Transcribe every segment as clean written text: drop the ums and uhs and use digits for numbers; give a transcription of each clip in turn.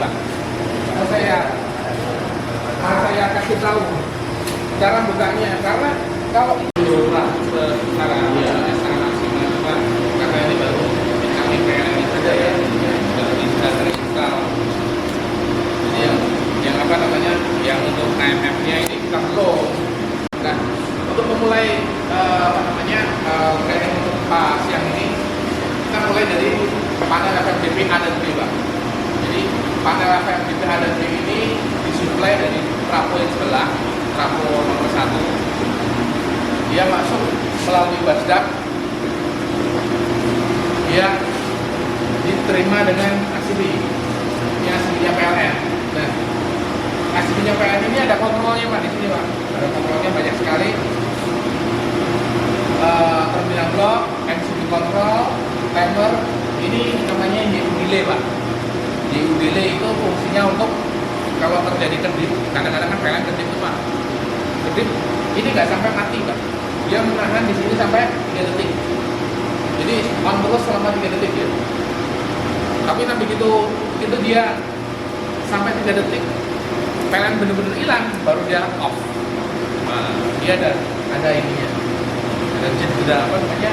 Pak. Saya kasih tahu cara bukanya, karena kalau itu sekarang ya sekarang maksimal Pak, karena ini baru kami PLN saja ya, baru bisa terinstall. Jadi yang apa namanya, yang untuk KMF-nya ini kita belum. Nah, untuk memulai apa namanya training untuk siang ini, kita mulai dari panel FMDP A dan B, Pak. Jadi panel FMDP A dan B ini disuplai dari trafo yang sebelah, trafo nomor 1. Dia masuk melalui basdak, dia diterima dengan ACB. Ini ACB-nya PLN. Nah, ACB-nya PLN ini ada kontrolnya Pak di sini Pak. Ada kontrolnya banyak sekali. Terminal block, MCB control, timer. Ini namanya DU delay Pak. DU delay itu fungsinya untuk kalau terjadi kedip, kadang-kadang kan PLN kedip itu Pak. Kedip ini nggak sampai mati Pak. Dia menahan di sini sampai 3 detik. Jadi on terus selama 3 detik ya. Tapi begitu itu dia sampai 3 detik, PLN benar-benar hilang, baru dia off. Nah, dia ada ininya, ada jeda apa namanya,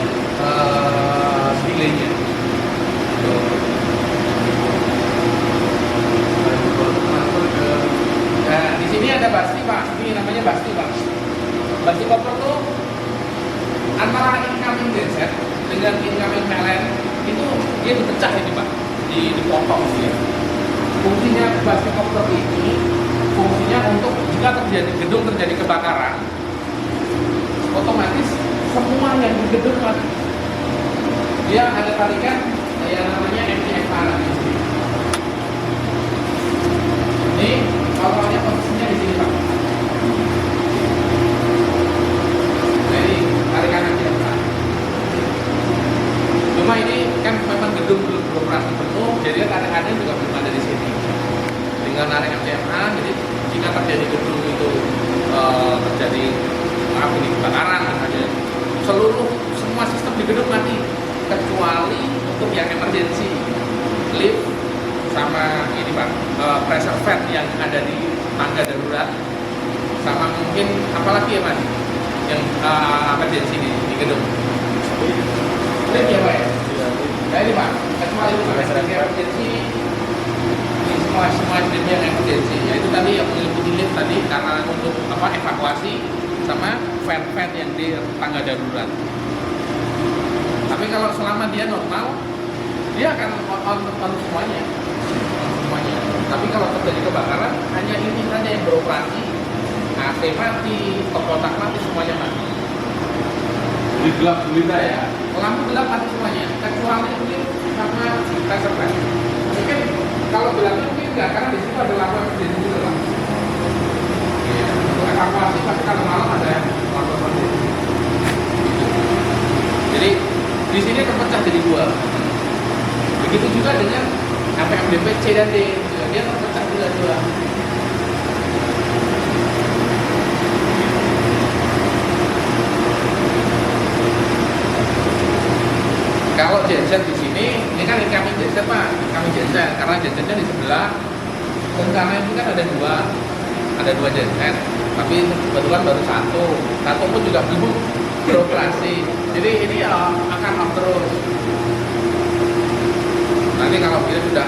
delaynya. Nah, di sini ada basti Pak, ini namanya basti Pak. Basti koper tuh antara incoming genset dengan incoming PLN itu dia dipecah ini Pak, dipotong dia. Fungsinya basti koper ini fungsinya untuk jika gedung terjadi kebakaran, otomatis semua yang di gedung mati. Dia ada tarikan yang namanya MTFA di sini. Ini awalnya posisinya di sini Pak. Jadi tarikan MTFA. Cuma ini kan memang gedung belum beroperasi penuh, jadi kadang-kadang juga belum ada di sini. Dengan narik MTFA, jadi jika terjadi gedung itu terjadi ini kebakaran misalnya, semua sistem di gedung mati kecuali untuk yang emergency, lift sama ini Pak, pressure vent yang ada di tangga darurat, sama mungkin apalagi ya Mas yang emergency di gedung. Lift ya Pak ya? Nah ini Pak, kecuali itu Pak, emergency, semua jenis yang emergency, yaitu tadi yang meliputi lift tadi karena untuk apa, evakuasi, sama vent yang di tangga darurat. Tapi kalau selama dia normal, dia akan on semuanya. Tapi kalau terjadi kebakaran, hanya ini saja yang beroperasi, AC mati, kotak mati, semuanya mati. Jadi gelap gulita ya? Lampu gelap mati semuanya, kecuali mungkin sama pressure vent. Mungkin kalau gelapnya mungkin enggak, karena di situ ada lampu yang jadi juga Pak. Ya, untuk evakuasi pasti kalau malam ada lampu seperti itu. Jadi di sini terpecah jadi 2. Begitu juga dengan FMDP C dan D, dia terpecah juga 2. Kalau genset di sini, ini kan incoming genset Pak, incoming genset, karena gensetnya di sebelah, dan karena ini kan ada dua genset, tapi kebetulan baru satu pun juga belum beroperasi, jadi ini akan off terus. Nanti kalau dia sudah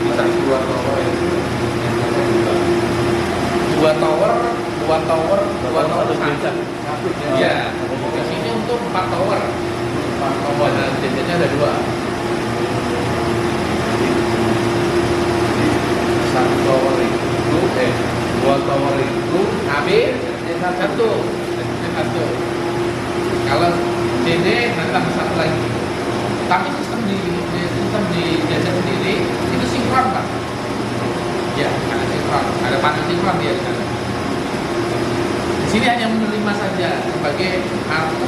bisa 2 tower ya, 2 tower genset, ya, di sini untuk 4 tower. Dan gensetnya ada 2. 1 tower itu 2 tower itu habis satu. Kalau CD nanti tambah 1 lagi. Tapi sistem di genset sendiri itu sinkron Pak. Ya, ada sinkron, ada panel sinkron dia di sana. Di sini hanya menerima saja sebagai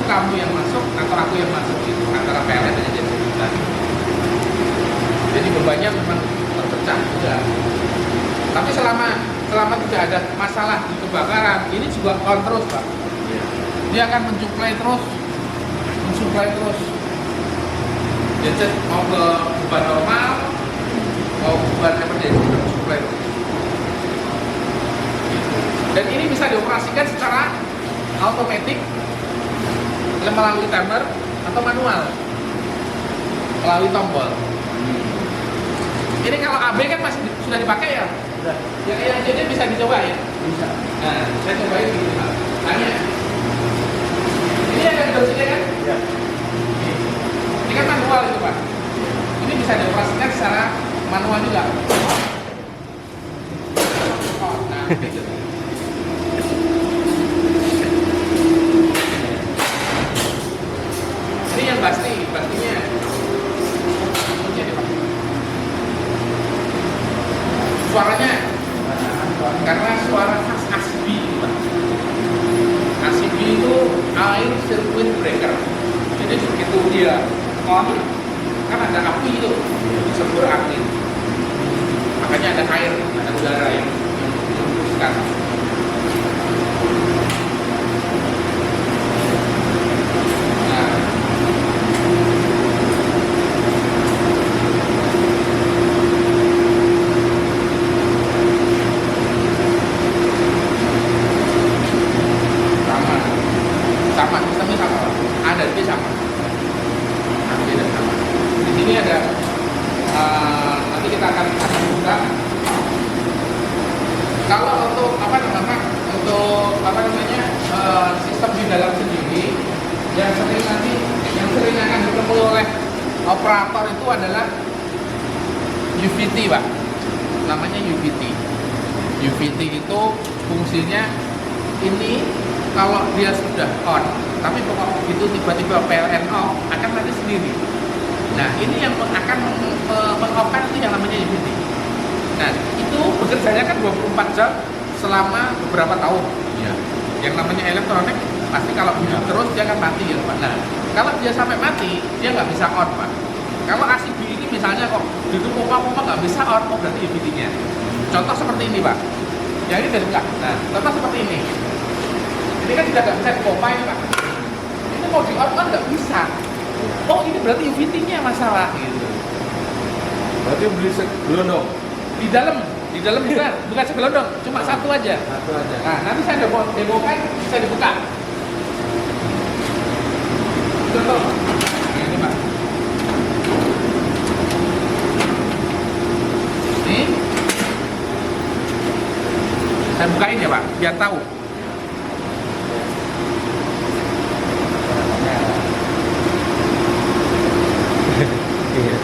kamu yang masuk atau aku yang masuk itu antara PLN dan genset kita. Jadi bebannya memang terpecah juga. Tapi selama tidak ada masalah di kebakaran, ini juga on terus Pak. Dia akan mensuplai terus. Genset mau ke beban normal, mau beban emergency, mensuplai automatic melalui timer atau manual melalui tombol. Ini kalau AB kan masih sudah dipakai ya? Sudah. Yang jadi bisa dicoba ya? Bisa. Nah, saya cobain begini Pak. Tanya. Ini ada bersihnya kan? Ya. Ini kan manual itu Pak. Ini bisa dioperasikan secara manual juga. Oh, nah gitu. Ini yang pastinya. Jadi Pak. Suaranya karena suara khas ACB itu Pak. ACB itu air circuit breaker. Jadi begitu dia on, kan ada api itu, disembur api. Makanya ada air, ada udara yang menghembuskan. Nah, sama sistemnya sama, ada dia sama. Di sini ada nanti kita akan buka. Kalau untuk sistem di dalam sendiri yang sering akan ditemui oleh operator itu adalah UVT Pak, namanya UVT. UVT itu fungsinya ini kalau dia sudah on, tapi pokok itu tiba-tiba PLN off akan mati sendiri. Nah ini yang akan meng-off-kan itu yang namanya UVT. Nah itu bekerjanya kan 24 jam selama beberapa tahun. Iya. Yang namanya elektronik pasti kalau hidup terus dia akan mati ya Pak. Nah kalau dia sampai mati dia nggak bisa on Pak. Kalau ACB ini misalnya kok itu pompa nggak bisa on, oh berarti UVT-nya. Contoh seperti ini Pak. Yang ini dari belakang. Nah contoh seperti ini. Ini kan sudah nggak bisa dipompa ini Pak. Ini mau di-on kan nggak bisa. Oh ini berarti UVT-nya masalah gitu. Berarti beli gelondong. Di dalam bukan segelondong, cuma satu aja. Satu aja. Nah nanti saya demokan bisa dibuka. Contoh. Nah, ini Pak. Ini saya bukain ya Pak, biar tahu. Iya.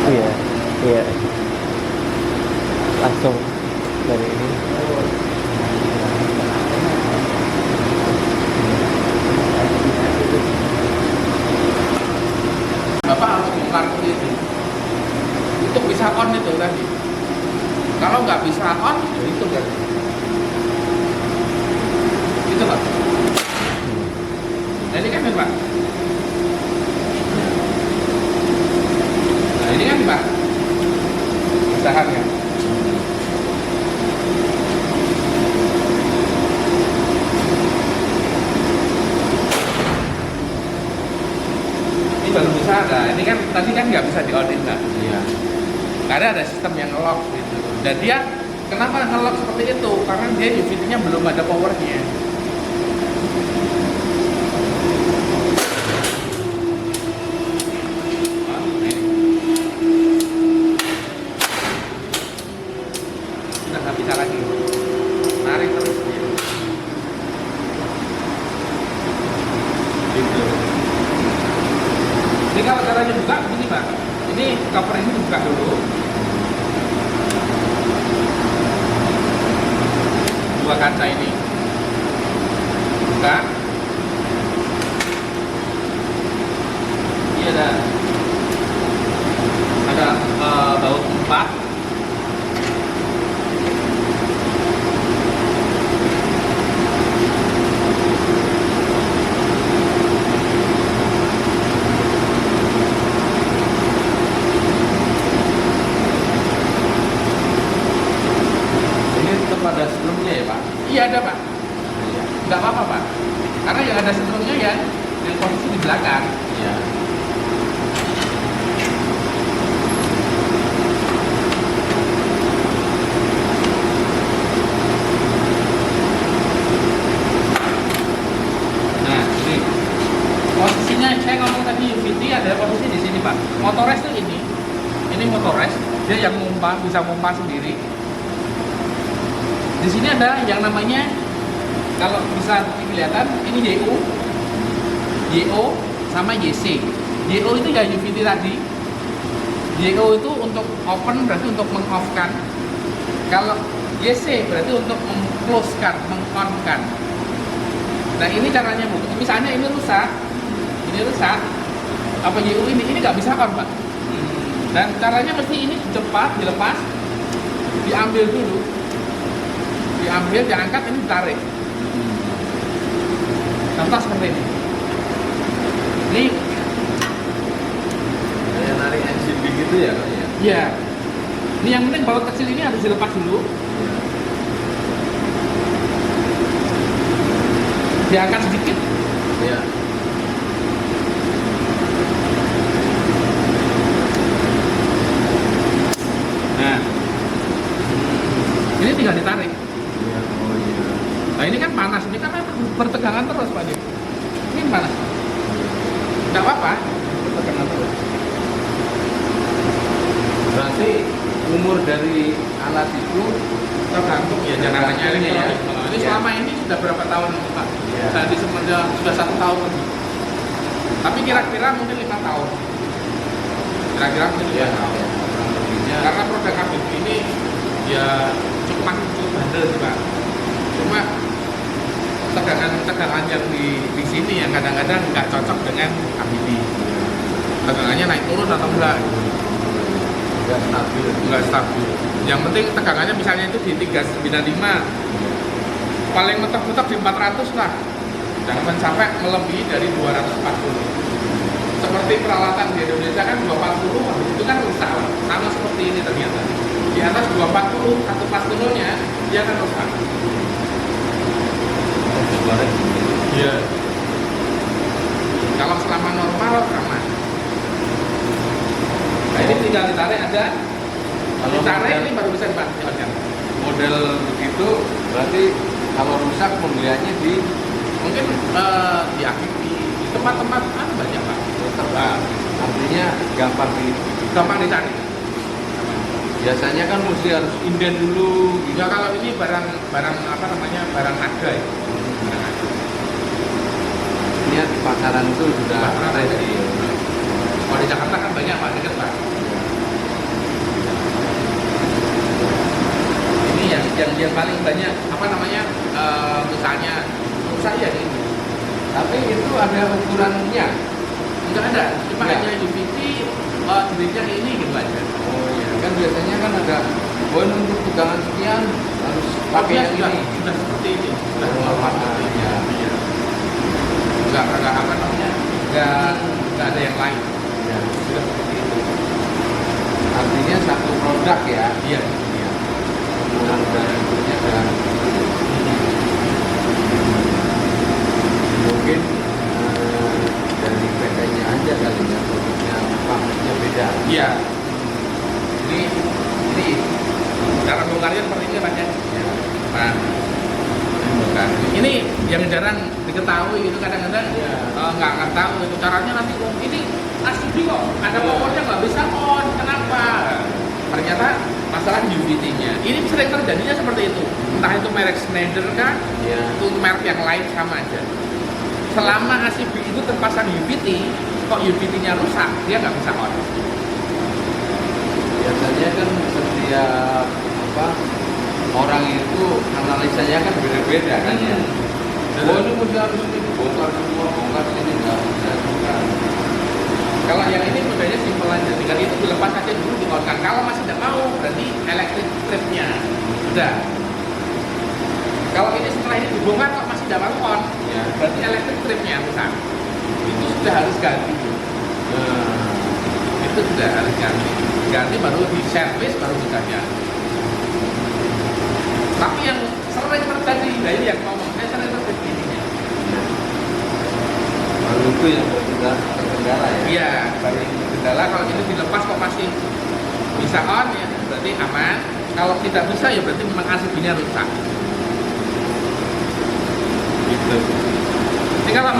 Iya, iya. Langsung dari ini. Bapak harus bongkar itu untuk bisa on itu tadi. Kalau nggak bisa on, ya itu kan. Itu Pak. Nah ini kan Pak. Nah ini kan Pak. Usahanya. Ini baru bisa ada. Ini kan tadi kan nggak bisa di-on-in Pak. Iya. Karena ada sistem yang nge-lock gitu. Dan dia kenapa nge-lock seperti itu? Karena dia UVT-nya belum ada powernya. Sudah nggak bisa lagi. Tarik terus dia. Gitu. Jadi kalau caranya buka begini Pak. Ini cover ini dibuka dulu. Dua kaca ini buka. Ini ada baut 4. Ini tetap ada sebelumnya ya Pak? Iya ada Pak. Iya. Nggak apa-apa Pak. Karena yang ada setrumnya ya yang posisi di belakang. Iya. posisinya saya ngomong tadi UVT ada posisi di sini Pak. Motorrest tuh ini motorrest, dia yang bisa mompa sendiri. Di sini ada yang namanya, kalau bisa kelihatan ini YO sama YC. YO itu ya UVT tadi. YO itu untuk open, berarti untuk meng-off-kan. Kalau YC berarti untuk meng-close-kan, meng-on-kan. Nah ini caranya Bu, misalnya ini rusak, apa YU ini nggak bisa on Pak. Dan caranya mesti ini cepat dilepas, diambil dulu, diangkat, ini ditarik. Contoh seperti ini. Ini Kayak narik NCB gitu ya Pak ya? ya, ini yang penting baut kecil ini harus dilepas dulu, diangkat sedikit. Iya. Nah, ini tinggal ditarik. Iya, oh iya. Nah ini kan panas, ini kan bertegangan terus Pak. Ini panas. Nggak apa-apa, bertegangan terus. Berarti umur dari alat itu Tergantung ya jaraknya ini ya. Ini Ya. selama ini sudah berapa tahun Pak? Ya. Tadi semenjak sudah 1 tahun lebih. Tapi kira-kira mungkin 5 tahun. Kira-kira mungkin 5 ya, tahun. kurang lebihnya. Karena produk ABB ini ya masih cukup bandel sih Pak. Cuma tegangan yang di sini yang kadang-kadang nggak cocok dengan ABB. Tegangannya naik turun atau enggak? Nggak stabil. Enggak stabil. Yang penting tegangannya misalnya itu di 395, paling mentok-mentok di 400 lah, jangan sampai melebihi dari 240. Seperti peralatan di Indonesia kan 240, itu kan rusak, sama seperti ini ternyata. Di atas 240 satu pasturnya dia akan rusak. Goreng. Iya. Kalau selama normal aman. Nah ini tinggal ditarik aja. Kalau Ditarik model, ini baru bisa dipakai. model begitu berarti kalau rusak pembeliannya di Mungkin di ABB, di tempat-tempat banyak Pak. Nah, artinya Gampang dicari. biasanya kan mesti harus inden dulu gitu. Ya kalau ini barang apa namanya, barang ada ya. Barang ada. Ini di pasaran itu sudah Pasaran ada. ready. Kalau di Jakarta kan banyak Pak, dekat Pak. Ini yang paling banyak apa namanya, misalnya saya ini Tapi itu ada ukurannya. enggak ada, cuma Enggak. hanya UVT, jenisnya ini gitu aja. Oh iya, kan biasanya kan ada untuk tegangan sekian harus pakai Dia yang sudah, ini. sudah seperti ini, sudah Oh, normal seperti ini. iya. Iya. Enggak apa namanya, enggak ada yang lain. Ya. Sudah seperti itu. Artinya satu produk ya. Iya. Iya. Ukuran dan bentuknya dan mungkin dari PT-nya aja kali ya, produknya pabriknya beda. Iya. Ini cara bongkarnya seperti ini Pak ya. Ya. Nah, ini bongkar. Ini yang jarang diketahui itu kadang-kadang Iya. nggak tahu itu caranya nanti. Ini asli kok ada powernya nggak bisa on, kenapa? Ternyata masalah UVT-nya. Ini sering terjadinya seperti itu. Entah itu merek Schneider kan, Iya. itu merek yang lain sama aja. Selama ACB itu terpasang UVT, kok UVT-nya rusak, dia nggak bisa on. Biasanya kan setiap orang itu analisanya kan beda-beda kan ya. Oh ini mesti harus ini bongkar semua, bongkar sini enggak juga. Kalau yang ini modelnya simpel aja, tinggal itu dilepas aja dulu dikonkan. Kalau masih tidak mau, berarti elektrik stripnya udah. Kalau ini setelah ini dibongkar kok masih tidak mau on, Ya. berarti elektrik stripnya rusak. Itu sudah harus ganti. Nah, Itu sudah harus ganti. Ganti baru di servis baru bisa ganti. Tapi yang sering terjadi, nah ini yang ngomong, saya sering terjadi ini. baru itu yang terkendala ya. Iya, baru ini kendala. Kalau ini dilepas kok masih bisa on ya, berarti aman. Kalau tidak bisa ya berarti memang ACB-nya rusak. Gitu. Jadi kalau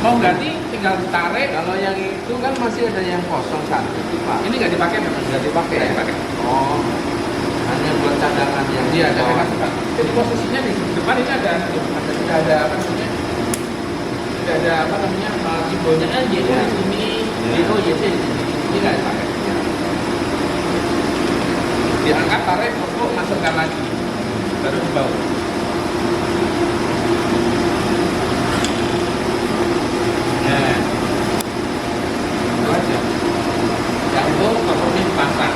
mau ganti tinggal ditarik. Kalau yang itu kan masih ada yang kosong satu itu Pak. Ini nggak dipakai memang. Nggak dipakai. Nggak dipakai. Oh, hanya buat cadangan yang Iya, ada bawah. cadangan. Jadi posisinya di depan ini ada tidak ada apa namanya? Tidak ada apa namanya? Simbolnya aja di sini. Itu ya sih. Ini nggak dipakai. Diangkat, tarik, untuk masukkan lagi, baru dibawa. Nah, itu aja. Yang itu kompromi dipasang.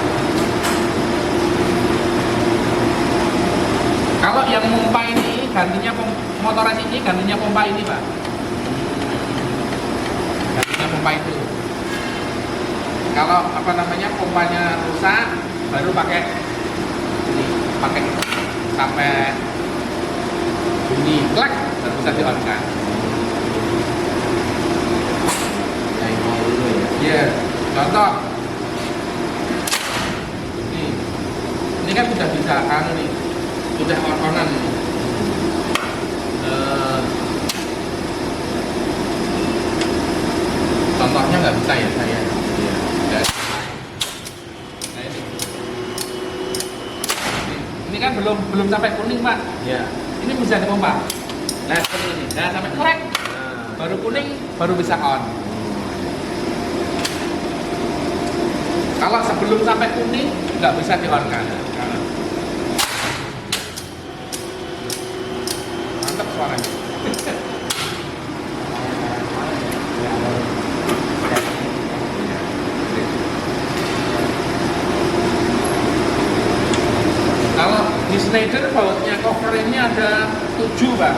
Kalau yang pompa ini gantinya motor ini gantinya pompa ini Pak. Gantinya pompa itu. Kalau apa namanya pompanya rusak, baru pakai ini, pakai sampai bunyi klak baru bisa di on kan. Yang mau dulu ya. Iya, contoh ini kan sudah bisa kan nih, sudah on-onan ini. Contohnya nggak bisa ya saya. Iya. Nah, ini kan belum sampai kuning Pak. Iya. Ini bisa dipompa. Nah seperti ini. Nah sampai klek, Nah, baru kuning, baru bisa on. Kalau sebelum sampai kuning nggak bisa di on kan. Mantap suaranya. Kalau di Schneider bautnya cover-nya ada 7 Pak.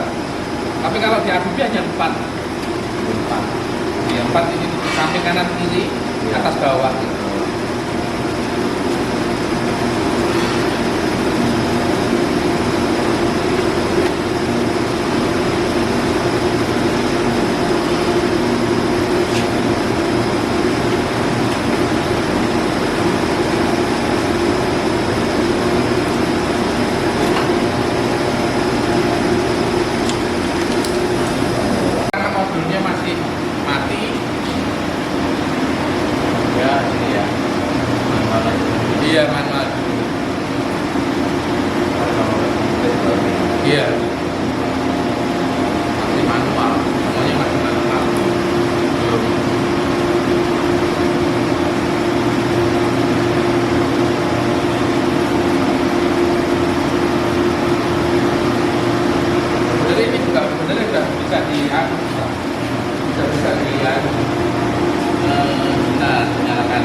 Tapi kalau di ABB hanya 4. 4. Ya, 4 ini samping kanan kiri, atas bawah. Karena mobilnya masih mati, ya ini ya. Manual aja. iya manual dulu. Iya. Masih manual, semuanya masih manual. Belum. Jadi ini juga sebenarnya sudah bisa bisa dilihat. Nah, nyalakan.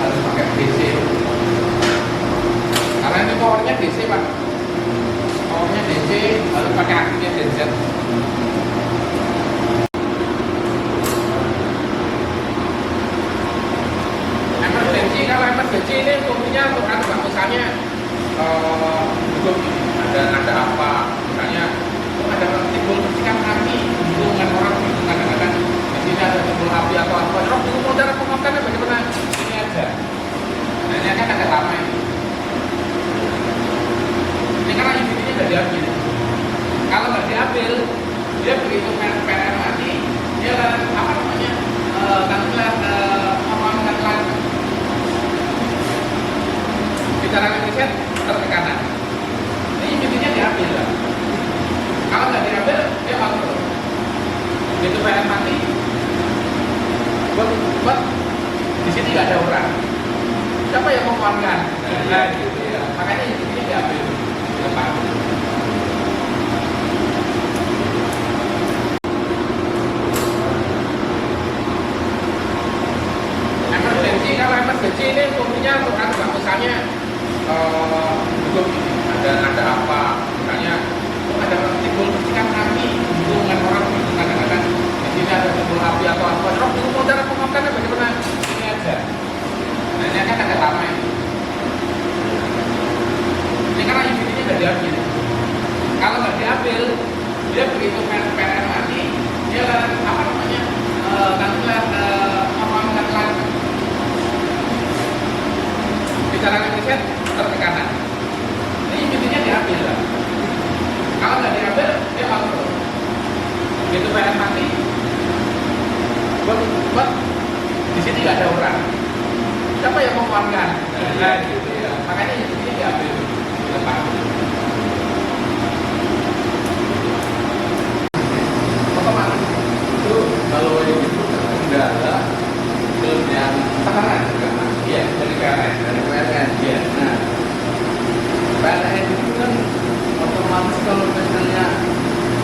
Harus pakai DC. Karena ini powernya DC Pak. Powernya DC, harus pakai akinya genset. Emergency, kalau emergency ini fungsinya untuk anu Pak, misalnya untuk ada apa, misalnya ada timbul percikan api, hubungan orang itu kadang-kadang di sini ada timbul api atau apa, orang bingung mau cara pemakamannya bagaimana? Ini aja. Nah ini kan agak lama ini. Ini karena intinya nggak diambil. Kalau nggak diambil, dia begitu PLN mati, dia apa namanya, katakanlah bicara riset ke kanan. Ini intinya diambil lah. Kalau nggak diambil, dia bangkrut. Begitu PLN mati, buat di sini nggak ada orang. Siapa yang mau keluarkan? Nah, gitu ya. Makanya intinya diambil. Depan. dia begitu PLN mati, dia apa namanya nantilah mengatakan bicara riset tertekanan. Ini intinya diambil lah. Kalau nggak diambil, dia bangkrut. Begitu PLN mati, buat di sini nggak ada orang. Siapa yang mengeluarkan? Nah, gitu ya. Makanya ini diambil lepas. Otomatis Itu kalau itu kendala kelebihan tekanan. juga mas. Iya, dari PLN. Dari PLN. Iya. Nah, PLN itu kan otomatis kalau misalnya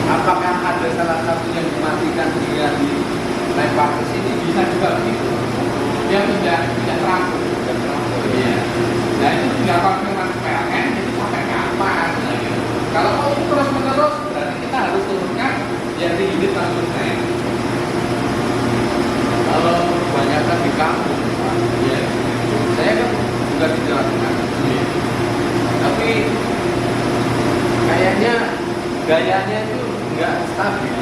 apakah ada salah satu yang dimatikan hingga dilempar ke sini Bisa juga begitu. Dia tidak terampung. Iya. Nah itu tinggal konfirmasi PLN, jadi sampai kapan? Nah, gitu. Kalau mau itu terus menerus, berarti kita harus turunkan yang di unit transportasi. Kalau kebanyakan di kampung, Pak, Iya. saya kan juga di Jawa Tengah. Tapi kayaknya gayanya itu nggak stabil.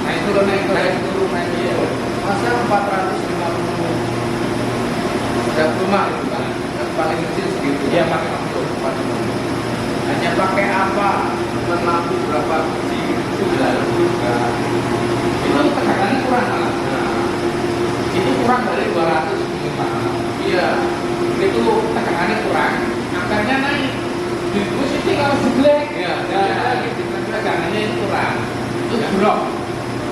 Naik turun naik Naik turun naik turun. Masa 450 setiap rumah itu kan, yang paling kecil segitu. Iya pakai waktu. Hanya pakai apa? Lampu berapa biji itu lalu juga. Itu tekanannya kurang malah. Nah, Itu kurang dari 200 minimal. iya. Itu tekanannya kurang, angkanya naik. Di posisi kalau jelek, Iya, nah, gitu. Tekanannya itu kurang. Itu drop.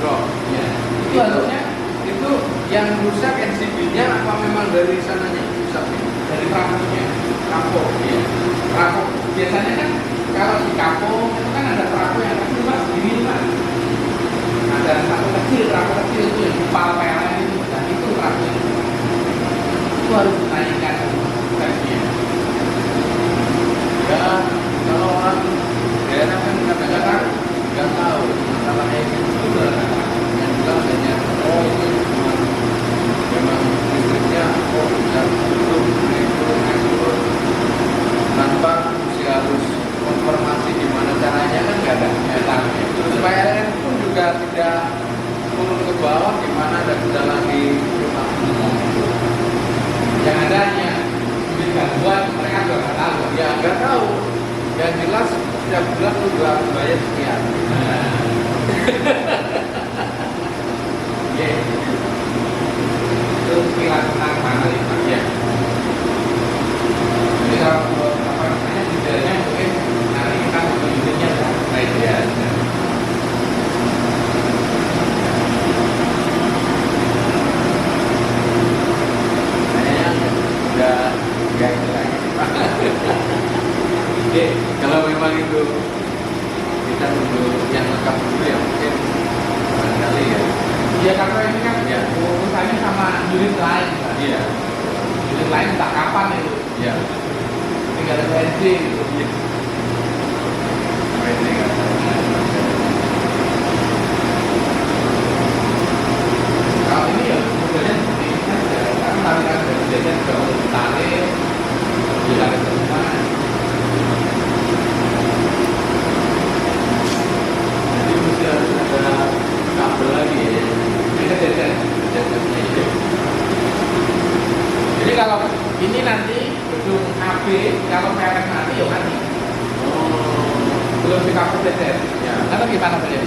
Bro, Ya. Itu harusnya itu yang rusak NCB-nya apa memang dari sananya rusak? dari trafoknya. Kampung. Iya. Trafo biasanya kan kalau di kampung itu kan ada trafo yang kecil mas, gini mas. Ada satu kecil, trafo kecil itu yang kepala PLN itu, dan itu trafo itu harus dinaikkan tensinya. Ya, kalau orang daerah kan kadang-kadang nggak tahu masalahnya itu sudah yang bilang hanya oh itu cuma memang listriknya oh bisa turun naik turun tanpa mesti harus konfirmasi gimana caranya kan nggak ada. Terus PLN pun juga tidak turun ke bawah gimana ada kendala di rumah. Yang ada hanya duit gangguan, mereka juga nggak tahu. Ya nggak tahu. Yang jelas setiap bulan lu juga harus bayar sekian. Iya. Itu pikiran tentang mana ya Pak? Ya. Jadi kalau apa namanya detailnya mungkin nanti kita untuk unitnya baik ya. Kayaknya udah nggak itu lagi sih, Pak. Oke. Kalau memang itu kita tunggu yang lengkap dulu ya mungkin barangkali ya. Iya karena ini kan Iya. urusannya sama unit lain Pak. Iya. Unit lain entah kapan itu. Iya. Tinggal ada bensin gitu. Iya. Ini kan. Kalau ini ya modelnya seperti ini saja. Karena tarikan dari jajan juga untuk ditarik, ditarik ke rumah. Jadi mesti harus ada kabel lagi ya. Ini jajan. Jajannya itu. Jadi kalau ini nanti gedung AB kalau PLN mati ya mati. Oh. Belum di kampus jajan. Ya. Atau gimana Pak? Ya.